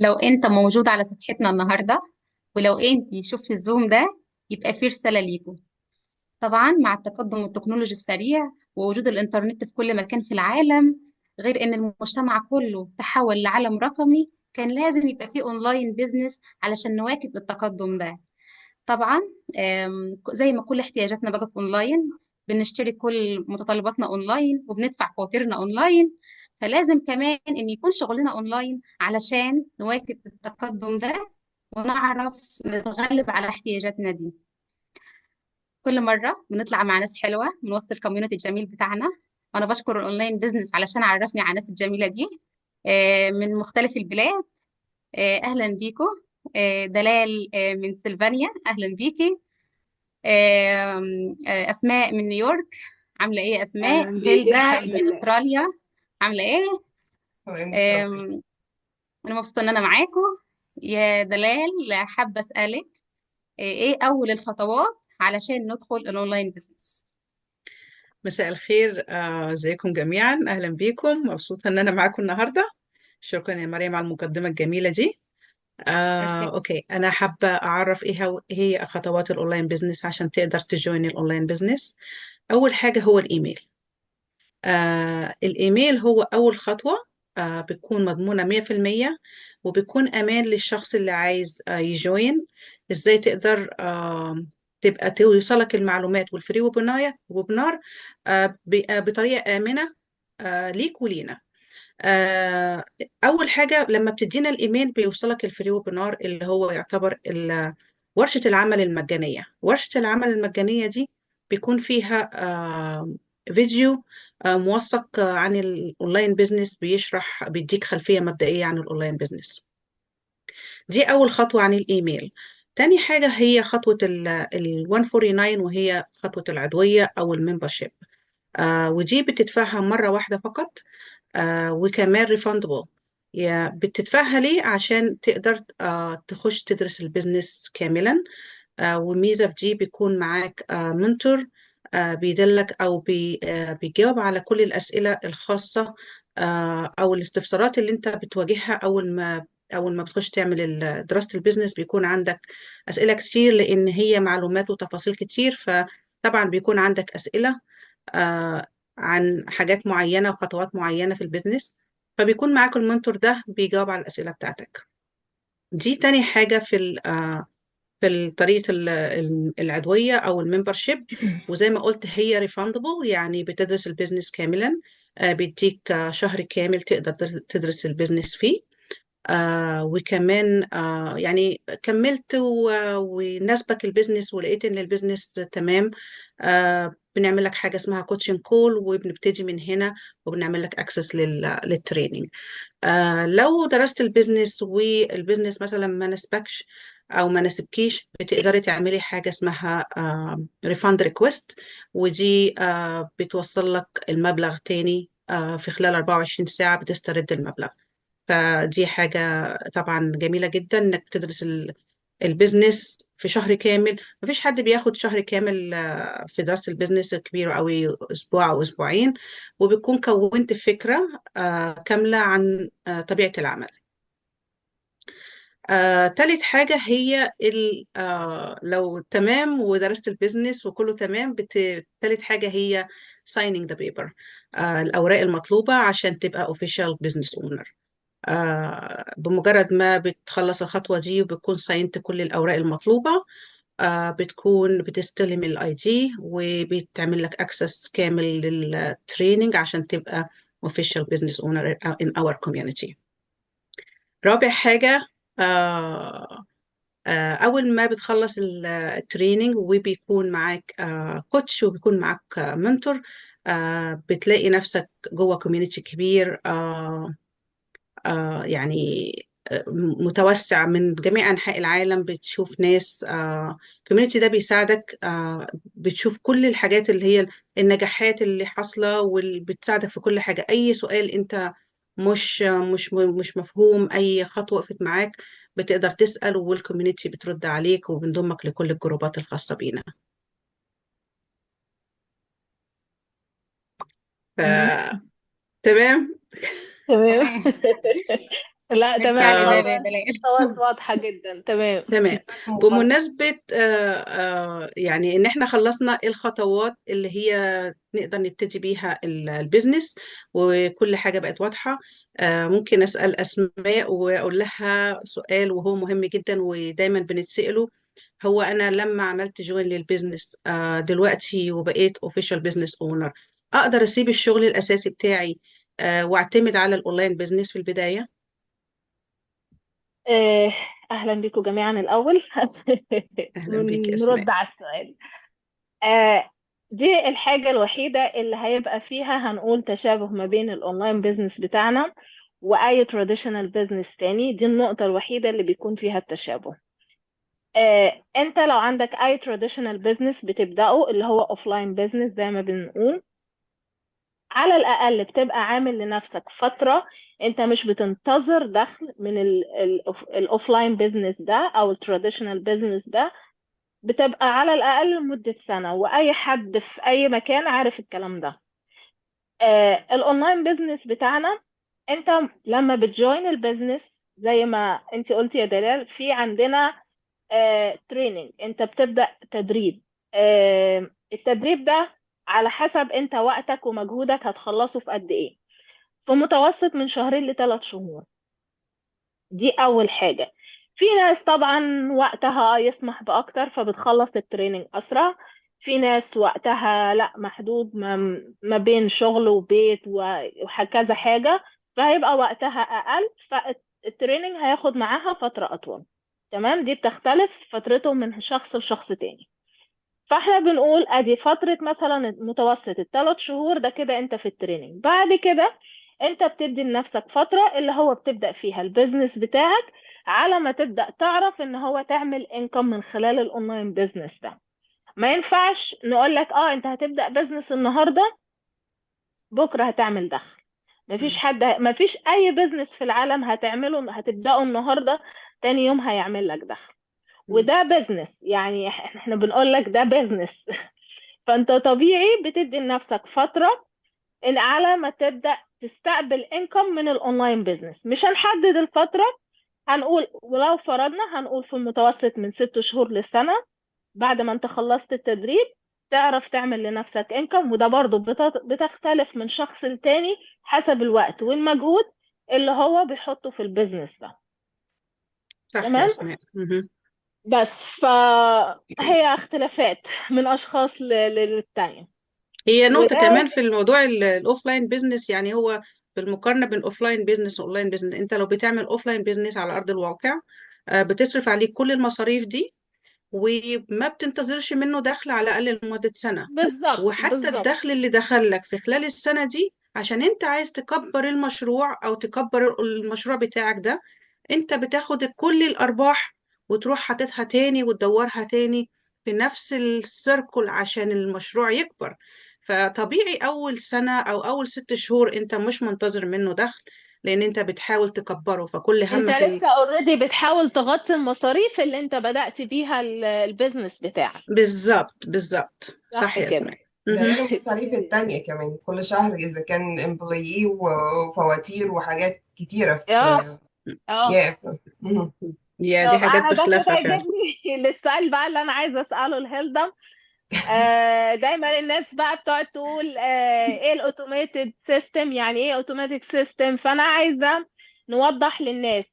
لو انت موجود على صفحتنا النهارده، ولو انت شفت الزوم ده، يبقى في رسالة ليكم. طبعا مع التقدم التكنولوجي السريع ووجود الانترنت في كل مكان في العالم، غير ان المجتمع كله تحول لعالم رقمي، كان لازم يبقى فيه اونلاين بيزنس علشان نواكب التقدم ده. طبعا زي ما كل احتياجاتنا بقت اونلاين، بنشتري كل متطلباتنا اونلاين وبندفع فواتيرنا اونلاين، فلازم كمان ان يكون شغلنا اونلاين علشان نواكب التقدم ده ونعرف نتغلب على احتياجاتنا دي. كل مرة بنطلع مع ناس حلوة من وسط الكوميونتي الجميل بتاعنا، وانا بشكر الاونلاين بيزنس علشان عرفني على الناس الجميلة دي من مختلف البلاد. اهلا بيكو. دلال من سلفانيا، اهلا بيكي. أسماء من نيويورك، عاملة إيه يا أسماء؟ أهلا بيك، هيلدا الحمد من لله. أستراليا، عاملة إيه؟ تمام، مستوفي. آم، أنا مبسوطة إن أنا معاكم. يا دلال، حابة أسألك إيه أول الخطوات علشان ندخل الأونلاين بزنس؟ مساء الخير، ازيكم جميعا؟ اهلا بيكم، مبسوطه ان انا معاكم النهارده. شكرا يا مريم على المقدمه الجميله دي. ميرسي. اوكي، انا حابه اعرف هي خطوات الاونلاين بزنس عشان تقدر تجوين الاونلاين بزنس. اول حاجه هو الايميل. الايميل هو اول خطوه. بتكون مضمونه 100%، وبيكون امان للشخص اللي عايز يجوين. ازاي تقدر تبقى توصلك المعلومات والفري ويبنار بطريقه امنه ليك ولينا. آه، اول حاجه لما بتدينا الايميل بيوصلك الفري ويبنار اللي هو يعتبر ورشه العمل المجانيه. ورشه العمل المجانيه دي بيكون فيها فيديو موثق عن الاونلاين بيزنس، بيديك خلفيه مبدئيه عن الاونلاين بيزنس. دي اول خطوه عن الايميل. تاني حاجه هي خطوه ال 149، وهي خطوه العضويه او الممبرشيب. ودي بتدفعها مره واحده فقط. وكمان ريفاندبل. يا بتدفعها ليه؟ عشان تقدر تخش تدرس البيزنس كاملا. والميزة في دي بيكون معاك منتور بيدلك أو بيجاوب على كل الأسئلة الخاصة أو الاستفسارات اللي أنت بتواجهها أول ما بتخش تعمل دراسة البيزنس. بيكون عندك أسئلة كتير لأن هي معلومات وتفاصيل كتير، فطبعا بيكون عندك أسئلة آه، عن حاجات معينة وخطوات معينة في البيزنس. فبيكون معاك المنتور ده بيجاوب على الأسئلة بتاعتك. دي تاني حاجة في طريقة العضوية أو الممبرشيب. وزي ما قلت هي ريفاندبل، يعني بتدرس البيزنس كاملا. بيديك شهر كامل تقدر تدرس البيزنس فيه. وكمان يعني كملت وناسبك البيزنس ولقيت ان البيزنس تمام. بنعمل لك حاجة اسمها كوتشنج كول، وبنبتدي من هنا وبنعمل لك اكسس للتريننج. لو درست البيزنس والبيزنس مثلا ما نسبكش او ما نسبكيش، بتقدري تعملي حاجة اسمها ريفاند ريكويست. ودي بتوصل لك المبلغ تاني في خلال 24 ساعة بتسترد المبلغ. فدي حاجة طبعا جميلة جدا انك بتدرس البيزنس في شهر كامل. مفيش حد بياخد شهر كامل في دراسة البيزنس الكبير قوي، اسبوع او اسبوعين، وبتكون كونت فكرة كاملة عن طبيعة العمل. تالت حاجة هي لو تمام ودرست البيزنس وكله تمام، تالت حاجة هي signing the paper. الأوراق المطلوبة عشان تبقى official business owner. بمجرد ما بتخلص الخطوة دي وبتكون ساينت كل الأوراق المطلوبة، بتكون بتستلم الاي دي وبتعمل لك اكسس كامل للتريننج عشان تبقى official business owner in our community. رابع حاجة، أول ما بتخلص التريننج وبيكون معاك كوتش وبيكون معاك منتور، بتلاقي نفسك جوه كوميونيتي كبير. يعني متوسع من جميع أنحاء العالم. بتشوف ناس الكوميونتي ده بيساعدك. بتشوف كل الحاجات اللي هي النجاحات اللي حاصلة، وبتساعدك في كل حاجة. أي سؤال أنت مش مفهوم، أي خطوة وقفت معاك، بتقدر تسأل والكوميونتي بترد عليك وبنضمك لكل الجروبات الخاصة بينا. تمام. ف... تمام. تمام. تمام. لا ميرسي على تمام، الإجابة يا خطوات دلال. خطوات واضحة جدا. تمام. تمام. مفصل. بمناسبة يعني إن إحنا خلصنا الخطوات اللي هي نقدر نبتدي بيها البيزنس، وكل حاجة بقت واضحة. ممكن أسأل أسماء وأقول لها سؤال وهو مهم جدا ودايما بنتسأله. هو أنا لما عملت جوين للبيزنس دلوقتي وبقيت اوفيشال بيزنس اونر، أقدر أسيب الشغل الأساسي بتاعي واعتمد على الأونلاين بيزنس في البداية؟ آه، أهلا بكم جميعا الأول. أهلا بيك يا أسماء. نرد على السؤال. آه، دي الحاجة الوحيدة اللي هيبقى فيها هنقول تشابه ما بين الأونلاين بيزنس بتاعنا وأي تراديشنال بيزنس تاني. دي النقطة الوحيدة اللي بيكون فيها التشابه. انت لو عندك اي تراديشنال بيزنس بتبدأه اللي هو اوفلاين بيزنس زي ما بنقول، على الأقل بتبقى عامل لنفسك فترة. انت مش بتنتظر دخل من الاوفلاين بيزنس ده او التراديشنال بيزنس ده. بتبقى على الأقل لمدة سنة، وأي حد في أي مكان عارف الكلام ده. الاونلاين بيزنس بتاعنا، انت لما بتجوين البيزنس زي ما انت قلتي يا دلال، في عندنا تريننج. انت بتبدأ تدريب. التدريب ده على حسب انت وقتك ومجهودك هتخلصه في قد ايه. في متوسط من شهرين ل3 شهور. دي اول حاجة. في ناس طبعا وقتها يسمح باكتر فبتخلص التريننج اسرع. في ناس وقتها لا محدود، ما بين شغل وبيت وهكذا حاجة، فهيبقى وقتها اقل، فالتريننج هياخد معاها فترة اطول. تمام. دي بتختلف فترته من شخص لشخص تاني. فاحنا بنقول ادي فترة مثلا متوسط ال3 شهور، ده كده انت في التريننج. بعد كده انت بتدي لنفسك فترة اللي هو بتبدأ فيها البيزنس بتاعك، على ما تبدأ تعرف ان هو تعمل انكم من خلال الاونلاين بيزنس ده. ما ينفعش نقول لك اه انت هتبدأ بيزنس النهاردة بكرة هتعمل دخل. مفيش اي بيزنس في العالم هتعمله هتبدأه النهاردة تاني يوم هيعمل لك دخل. مم. وده بيزنس، يعني احنا بنقول لك ده بيزنس. فانت طبيعي بتدي لنفسك فترة ان على ما تبدأ تستقبل انكم من الاونلاين بيزنس. مش هنحدد الفترة، هنقول ولو فرضنا هنقول في المتوسط من 6 شهور لسنة. بعد ما انت خلصت التدريب تعرف تعمل لنفسك انكم. وده برضو بتختلف من شخص لتاني حسب الوقت والمجهود اللي هو بيحطه في البيزنس ده. صح يا تمام. أسماء. مهم. بس فهي اختلافات من اشخاص للتانية. هي نقطة وده كمان في الموضوع الأوفلاين بيزنس، يعني هو بالمقارنة بين أوفلاين بيزنس وأونلاين بيزنس، أنت لو بتعمل أوفلاين بيزنس على أرض الواقع بتصرف عليه كل المصاريف دي وما بتنتظرش منه دخل على الأقل لمدة سنة. بالظبط وحتى بالظبط. الدخل اللي دخلك في خلال السنة دي عشان انت عايز تكبر المشروع او تكبر المشروع بتاعك ده، انت بتاخد كل الارباح وتروح حاططها تاني وتدورها تاني في نفس السيركل عشان المشروع يكبر. فطبيعي اول سنة او اول 6 شهور انت مش منتظر منه دخل، لان انت بتحاول تكبره، فكل انت همك لسه اوريدي بتحاول تغطي المصاريف اللي انت بدأت بيها البيزنس بتاعك. بالظبط بالظبط صح صح يا كده. اسماء. ده مهم. غير المصاريف التانية كمان كل شهر إذا كان امبلويي وفواتير وحاجات كتيرة اه. في اه. يا مهم. يا دي طب حاجات انا ده كده بخلافها فعلا. يجيبني للسؤال بقى اللي انا عايزه اساله لهيلدا. دايما الناس بقى بتقعد تقول ايه الاوتوميتد سيستم، يعني ايه اوتوماتيك سيستم. فانا عايزه نوضح للناس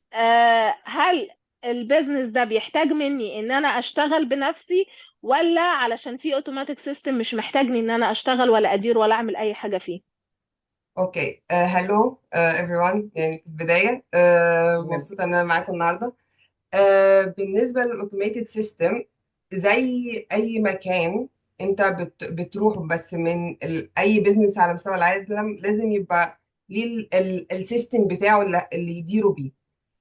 هل البيزنس ده بيحتاج مني ان انا اشتغل بنفسي، ولا علشان في اوتوماتيك سيستم مش محتاجني ان انا اشتغل ولا ادير ولا اعمل اي حاجه فيه. اوكي. هلو everyone، يعني في البداية مبسوطة ان انا معاكم النهاردة. بالنسبة للأوتوميتد سيستم، زي أي مكان أنت بتروح، بس من أي بيزنس على مستوى العالم لازم يبقى ليه السيستم بتاعه اللي يديره بيه.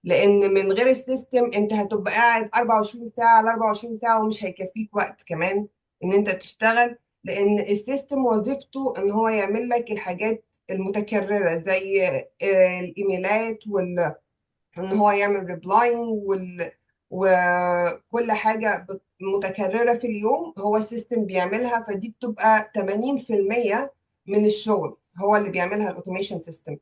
لأن من غير السيستم أنت هتبقى قاعد 24 ساعة على 24 ساعة ومش هيكفيك وقت كمان إن أنت تشتغل. لأن السيستم وظيفته إن هو يعمل لك الحاجات المتكررة زي الإيميلات، ان هو يعمل ريبلاينج وكل حاجة متكررة في اليوم هو السيستم بيعملها. فدي بتبقى 80% من الشغل هو اللي بيعملها الاوتوميشن سيستم.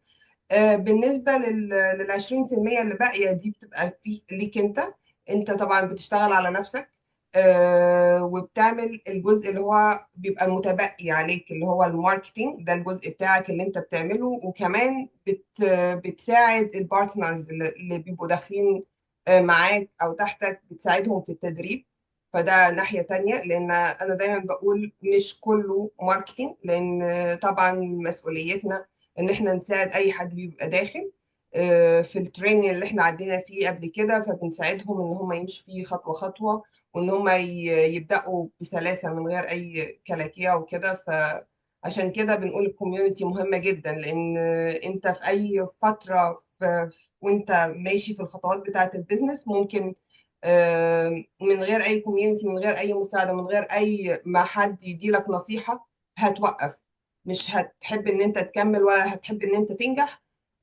بالنسبة لل 20% اللي باقية دي بتبقى في ليك انت. انت طبعا بتشتغل على نفسك، وبتعمل الجزء اللي هو بيبقى المتبقي عليك، اللي هو الماركتينج، ده الجزء بتاعك اللي انت بتعمله. وكمان بتساعد البارتنرز اللي بيبقوا داخلين معاك او تحتك، بتساعدهم في التدريب. فده ناحية تانية، لأن أنا دايما بقول مش كله ماركتينج، لأن طبعا مسؤوليتنا ان احنا نساعد اي حد بيبقى داخل في التريننج اللي احنا عدينا فيه قبل كده، فبنساعدهم ان هم يمشوا فيه خطوة خطوة، وان هم يبدأوا بسلاسة من غير اي كلاكيع وكده. فعشان كده بنقول الكوميونتي مهمة جدا، لان انت في اي فترة وانت ماشي في الخطوات بتاعة البيزنس، ممكن من غير اي كوميونتي، من غير اي مساعدة، من غير اي ما حد يديلك نصيحة، هتوقف. مش هتحب ان انت تكمل ولا هتحب ان انت تنجح.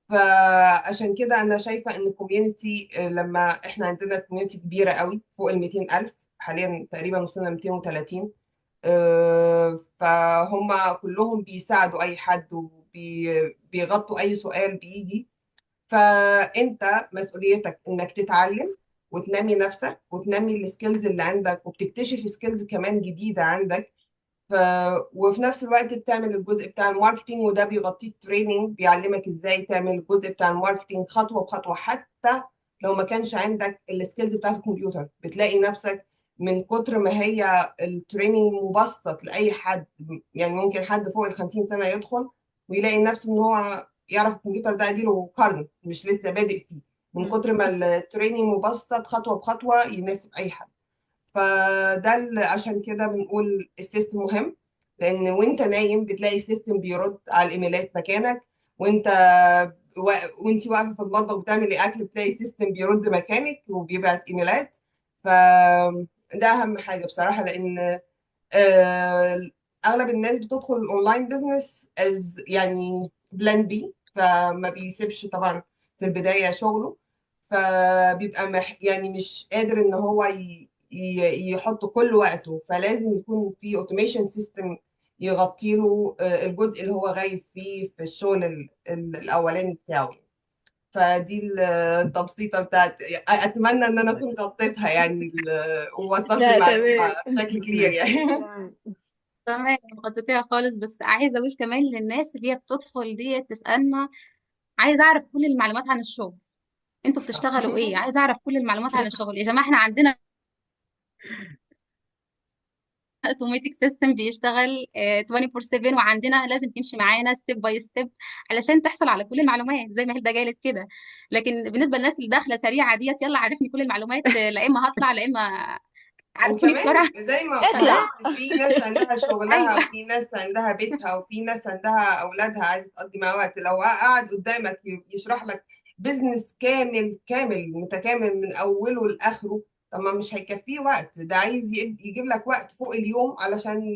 فعشان كده انا شايفه ان الكوميونتي، لما احنا عندنا كوميونتي كبيره قوي فوق ال 200,000 حاليا، تقريبا وصلنا 230. فهم كلهم بيساعدوا اي حد وبيغطوا اي سؤال بيجي. فانت مسؤوليتك انك تتعلم وتنمي نفسك وتنمي السكيلز اللي عندك، وبتكتشف سكيلز كمان جديده عندك. ف... وفي نفس الوقت بتعمل الجزء بتاع الماركتينج، وده بيغطيه التريننج، بيعلمك ازاي تعمل الجزء بتاع الماركتينج خطوة بخطوة. حتى لو ما كانش عندك السكيلز بتاعت الكمبيوتر، بتلاقي نفسك من كتر ما هي التريننج مبسط لأي حد. يعني ممكن حد فوق ال 50 سنة يدخل ويلاقي نفسه ان هو يعرف الكمبيوتر ده اديله قرن، مش لسه بادئ فيه، من كتر ما التريننج مبسط خطوة بخطوة يناسب اي حد. فده عشان كده بنقول السيستم مهم، لان وانت نايم بتلاقي السيستم بيرد على الايميلات مكانك، وانت وانت واقفه في المطبخ بتعملي اكل بتلاقي السيستم بيرد مكانك وبيبعت ايميلات. فده اهم حاجه بصراحه، لان آه، اغلب الناس بتدخل الاونلاين بزنس از يعني بلان بي، فما بيسيبش طبعا في البدايه شغله. فبيبقى يعني مش قادر ان هو يحط كل وقته، فلازم يكون في اوتوميشن سيستم يغطي له الجزء اللي هو غايب فيه في الشغل الاولاني بتاعه. فدي التبسيطه بتاعت، اتمنى ان انا كنت غطيتها يعني ووصلت لا المعلومه تمام. بشكل كلير يعني. تمام. تمام، غطيتيها خالص. بس عايزة أقول كمان للناس اللي هي بتدخل ديت تسألنا، عايزة أعرف كل المعلومات عن الشغل، انتوا بتشتغلوا ايه؟ عايزة أعرف كل المعلومات عن الشغل. يا جماعة احنا عندنا اوتوماتيك سيستم بيشتغل 24/7، وعندنا لازم تمشي معانا ستيب باي ستيب علشان تحصل على كل المعلومات زي ما هيدا قالت كده. لكن بالنسبة للناس اللي داخلة سريعة ديت، يلا عرفني كل المعلومات، لا إما هطلع لا إما عرفوني وكمان بسرعة. زي ما اطلع. قلت، في ناس عندها شغلها، أيوه. وفي ناس عندها بيتها، وفي ناس عندها أولادها عايزة تقضي معاها وقت. لو قاعد قدامك يشرح لك بيزنس كامل كامل متكامل من أوله لآخره، طب ما مش هيكفيه وقت. ده عايز يجيب لك وقت فوق اليوم علشان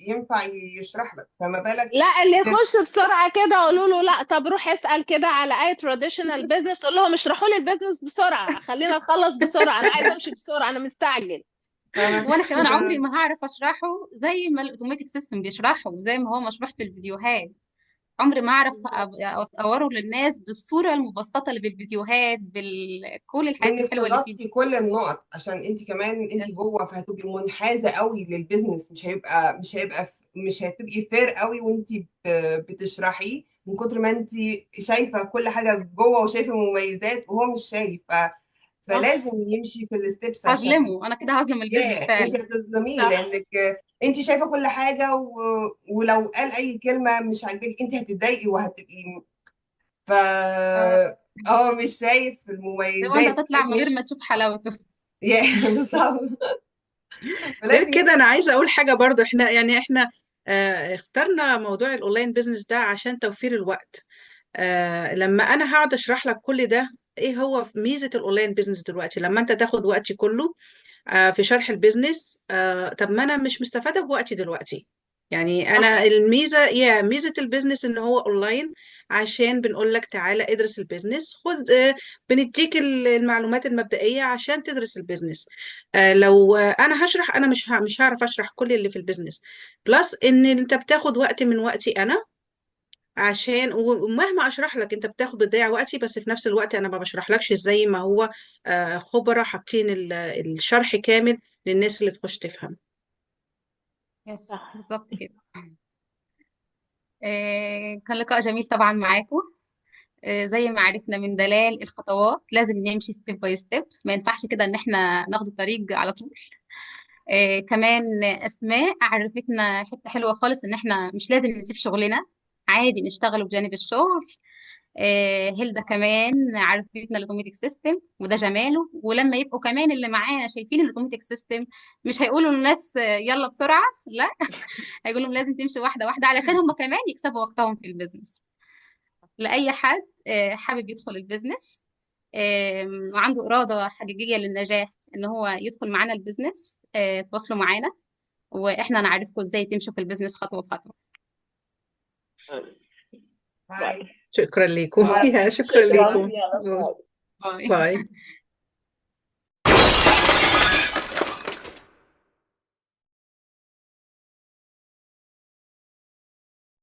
ينفع يشرح لك، فما بالك. لا، اللي يخش بسرعة كده قولوا له لا، طب روح اسأل كده على اي تراديشنال بزنس، قول لهم اشرحوا لي البيزنس بسرعة، خلينا نخلص بسرعة، انا عايزة امشي بسرعة، انا مستعجل. فما وانا فيش كمان عمري ما هعرف اشرحه زي ما الاوتوماتيك سيستم بيشرحه، زي ما هو مشروح في الفيديوهات. عمري ما اعرف اصوره للناس بالصوره المبسطه اللي بالفيديوهات بكل الحاجات وانك الحلوه اللي فيه. تغطي كل النقط، عشان انت كمان انت يس. جوه، فهتبقي منحازه قوي للبيزنس. مش هتبقي فير قوي وانت بتشرحيه، من كتر ما انت شايفه كل حاجه جوه وشايفه المميزات وهو مش شايف. صح. فلازم يمشي في الستبس عشان هظلمه انا كده، هظلم البيزنس انت فعلا. هتظلميه، صح. لانك انت شايفه كل حاجه ولو قال اي كلمه مش عاجبك انت هتتضايقي وهتبقي ف اه. اه مش شايف لو انت المميزات، هتطلع لازم من غير يمشي. ما تشوف حلاوته. بالظبط. غير فلازم كده يمشي. انا عايزه اقول حاجه برضو. احنا اخترنا موضوع الاونلاين بيزنس ده عشان توفير الوقت. لما انا هقعد اشرح لك كل ده، ايه هو ميزه الاونلاين بيزنس دلوقتي لما انت تاخد وقتي كله في شرح البيزنس؟ طب ما انا مش مستفاده بوقتي دلوقتي. يعني انا صح. ميزه البيزنس ان هو اونلاين، عشان بنقول لك تعالى ادرس البيزنس، خد بنديك المعلومات المبدئيه عشان تدرس البيزنس. لو انا هشرح، انا مش هعرف اشرح كل اللي في البيزنس. بلس ان انت بتاخد وقت من وقتي انا، عشان ومهما اشرح لك انت بتضيع وقتي، بس في نفس الوقت انا ما بشرحلكش زي ما هو خبراء حاطين الشرح كامل للناس اللي تخش تفهم. يس صح. بالظبط كده. كان لقاء جميل طبعا معاكم. زي ما عرفنا من دلال الخطوات لازم نمشي ستيب باي ستيب، ما ينفعش كده ان احنا ناخد الطريق على طول. كمان أسماء عرفتنا حتة حلوة خالص إن إحنا مش لازم نسيب شغلنا، عادي نشتغل بجانب الشغل. هيلدا كمان عرفتنا الاوتوماتيك سيستم وده جماله، ولما يبقوا كمان اللي معانا شايفين الاوتوماتيك سيستم مش هيقولوا للناس يلا بسرعة، لا، هيقولوا لهم لازم تمشي واحدة واحدة علشان هم كمان يكسبوا وقتهم في البيزنس. لأي حد حابب يدخل البيزنس وعنده إرادة حقيقية للنجاح إن هو يدخل معانا البيزنس، تواصلوا معانا واحنا نعرفكم ازاي تمشوا في البيزنس خطوه بخطوه. باي. شكرا لكم. باي. يا شكرا شكرا لكم. يا أسماء. باي. باي.